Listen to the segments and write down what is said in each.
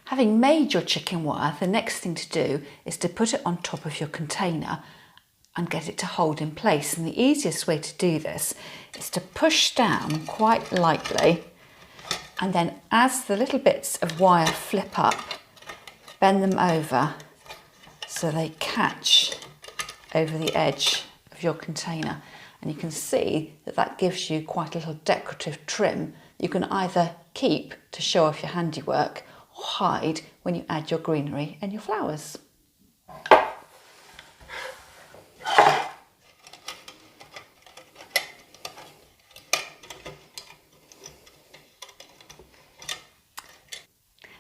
Having made your chicken wire, the next thing to do is to put it on top of your container and get it to hold in place. And the easiest way to do this is to push down quite lightly, and then as the little bits of wire flip up, bend them over so they catch over the edge of your container. And you can see that that gives you quite a little decorative trim. You can either keep to show off your handiwork or hide when you add your greenery and your flowers.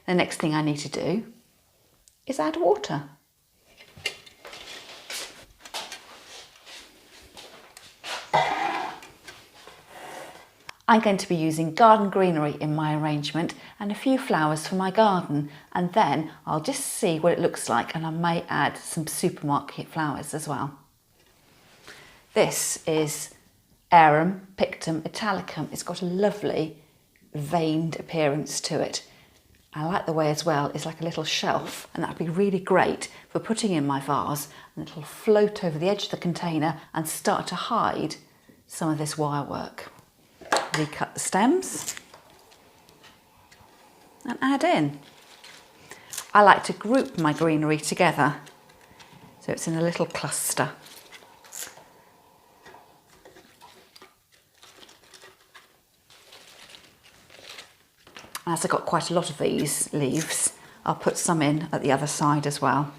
The next thing I need to do is add water. I'm going to be using garden greenery in my arrangement and a few flowers for my garden, and then I'll just see what it looks like, and I may add some supermarket flowers as well. This is Arum Pictum Italicum. It's got a lovely veined appearance to it. I like the way as well it's like a little shelf, and that'd be really great for putting in my vase, and it'll float over the edge of the container and start to hide some of this wire work. Recut the stems and add in. I like to group my greenery together so it's in a little cluster. As I've got quite a lot of these leaves, I'll put some in at the other side as well.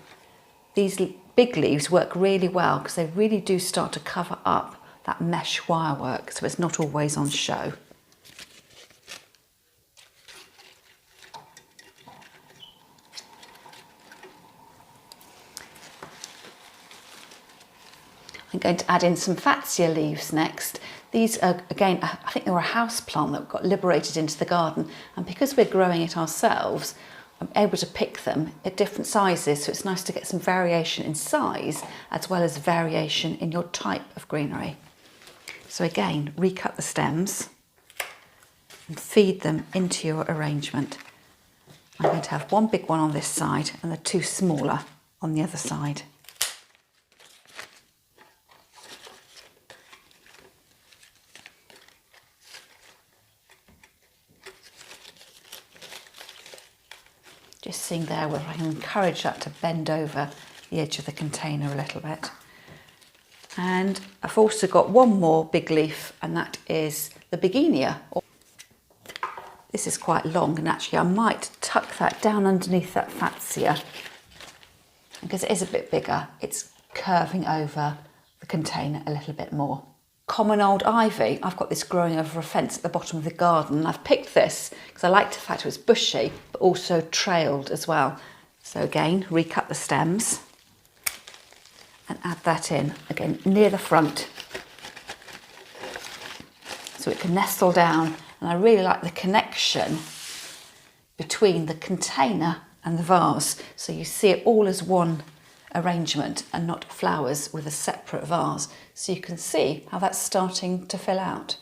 These big leaves work really well because they really do start to cover up that mesh wire work, so it's not always on show. I'm going to add in some fatsia leaves next. These are, again, I think they were a house plant that got liberated into the garden, and because we're growing it ourselves, I'm able to pick them at different sizes, so it's nice to get some variation in size as well as variation in your type of greenery. So again, recut the stems and feed them into your arrangement. I'm going to have one big one on this side and the two smaller on the other side. Just seeing there where I can encourage that to bend over the edge of the container a little bit. And I've also got one more big leaf, and that is the begonia. This is quite long, and actually I might tuck that down underneath that fatsia because it is a bit bigger. It's curving over the container a little bit more. Common old ivy. I've got this growing over a fence at the bottom of the garden. I've picked this because I liked the fact it was bushy but also trailed as well. So again, recut the stems and add that in, again, near the front so it can nestle down. And I really like the connection between the container and the vase, so you see it all as one arrangement and not flowers with a separate vase. So you can see how that's starting to fill out.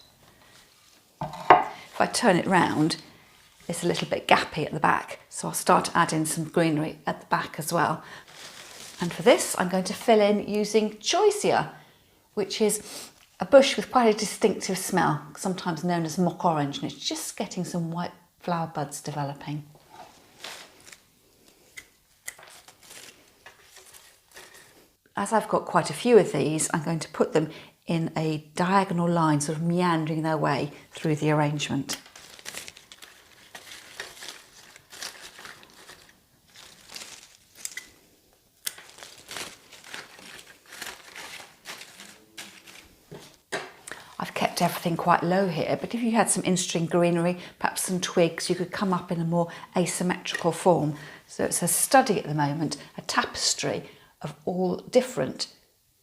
If I turn it round, it's a little bit gappy at the back, so I'll start to add in some greenery at the back as well. And for this, I'm going to fill in using choicea, which is a bush with quite a distinctive smell, sometimes known as mock orange, and it's just getting some white flower buds developing. As I've got quite a few of these, I'm going to put them in a diagonal line, sort of meandering their way through the arrangement. I've kept everything quite low here, but if you had some interesting greenery, perhaps some twigs, you could come up in a more asymmetrical form. So it's a study at the moment, a tapestry of all different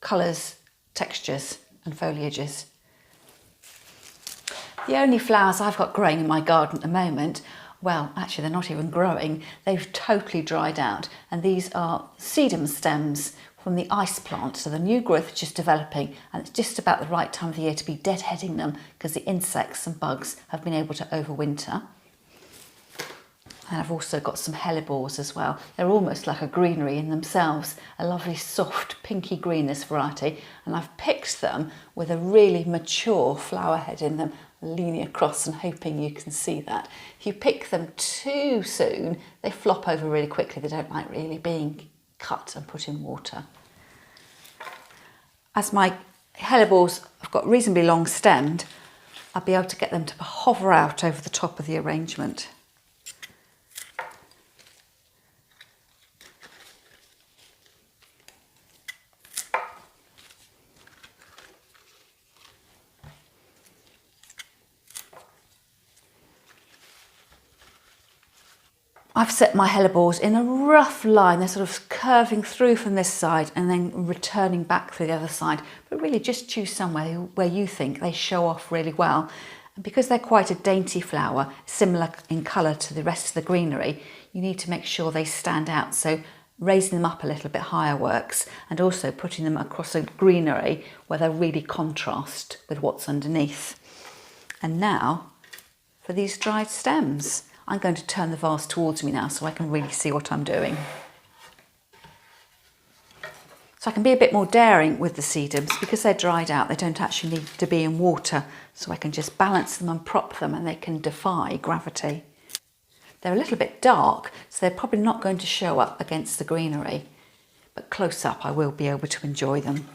colours, textures and foliages. The only flowers I've got growing in my garden at the moment, well, actually they're not even growing, they've totally dried out, and these are sedum stems from the ice plant. So the new growth is just developing, and it's just about the right time of the year to be deadheading them because the insects and bugs have been able to overwinter. And I've also got some hellebores as well. They're almost like a greenery in themselves, a lovely soft pinky green, this variety. And I've picked them with a really mature flower head in them, leaning across and hoping you can see that. If you pick them too soon, they flop over really quickly. They don't like really being cut and put in water. As my hellebores have got reasonably long stemmed, I'll be able to get them to hover out over the top of the arrangement. I've set my hellebores in a rough line. They're sort of curving through from this side and then returning back through the other side. But really just choose somewhere where you think they show off really well. And because they're quite a dainty flower, similar in colour to the rest of the greenery, you need to make sure they stand out. So raising them up a little bit higher works, and also putting them across a greenery where they really contrast with what's underneath. And now for these dried stems. I'm going to turn the vase towards me now so I can really see what I'm doing. So I can be a bit more daring with the sedums because they're dried out. They don't actually need to be in water, so I can just balance them and prop them and they can defy gravity. They're a little bit dark, so they're probably not going to show up against the greenery, but close up I will be able to enjoy them.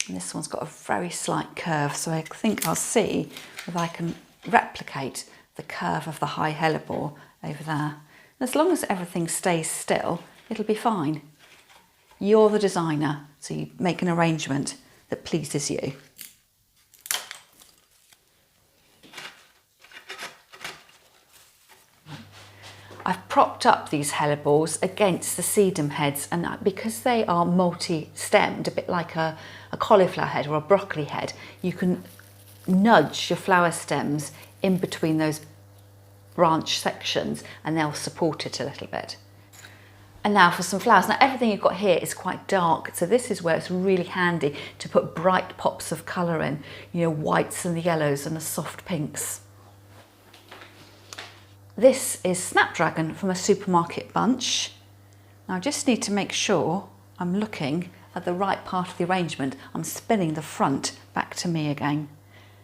And this one's got a very slight curve, so I think I'll see if I can replicate the curve of the high hellebore over there. And as long as everything stays still, it'll be fine. You're the designer, so you make an arrangement that pleases you. I've propped up these hellebores against the sedum heads, and because they are multi-stemmed, a bit like a cauliflower head or a broccoli head, you can nudge your flower stems in between those branch sections and they'll support it a little bit. And now for some flowers. Now everything you've got here is quite dark, so this is where it's really handy to put bright pops of colour in, you know, whites and the yellows and the soft pinks. This is Snapdragon from a supermarket bunch. Now I just need to make sure I'm looking at the right part of the arrangement. I'm spinning the front back to me again.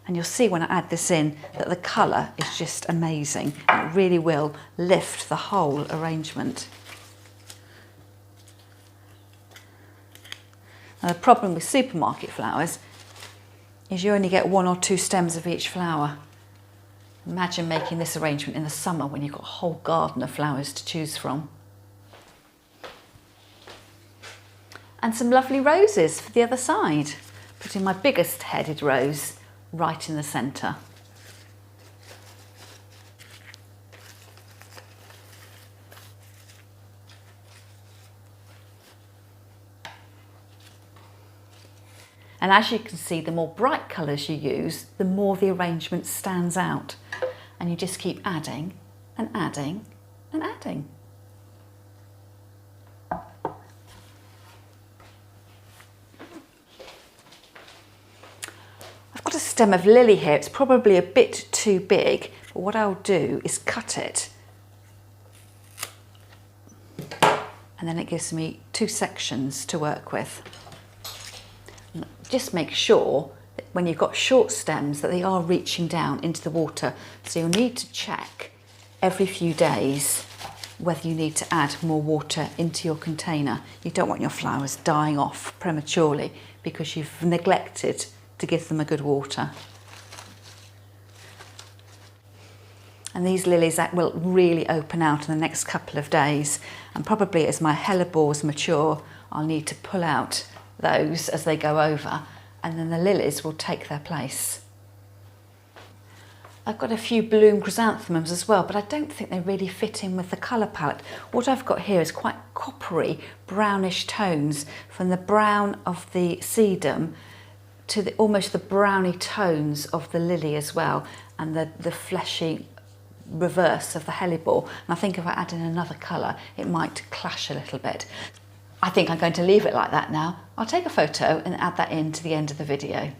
And you'll see when I add this in that the colour is just amazing. It really will lift the whole arrangement. Now the problem with supermarket flowers is you only get 1 or 2 stems of each flower. Imagine making this arrangement in the summer when you've got a whole garden of flowers to choose from. And some lovely roses for the other side. Putting my biggest headed rose right in the centre. And as you can see, the more bright colours you use, the more the arrangement stands out. And you just keep adding and adding and adding. I've got a stem of lily here. It's probably a bit too big, but what I'll do is cut it. And then it gives me 2 sections to work with. Just make sure that when you've got short stems that they are reaching down into the water. So you'll need to check every few days whether you need to add more water into your container. You don't want your flowers dying off prematurely because you've neglected to give them a good water. And these lilies that will really open out in the next couple of days, and probably as my hellebores mature I'll need to pull out those as they go over, and then the lilies will take their place. I've got a few bloom chrysanthemums as well, but I don't think they really fit in with the colour palette. What I've got here is quite coppery, brownish tones, from the brown of the sedum to almost the browny tones of the lily as well, and the fleshy reverse of the hellebore, and I think if I add in another colour it might clash a little bit. I think I'm going to leave it like that now. I'll take a photo and add that in to the end of the video.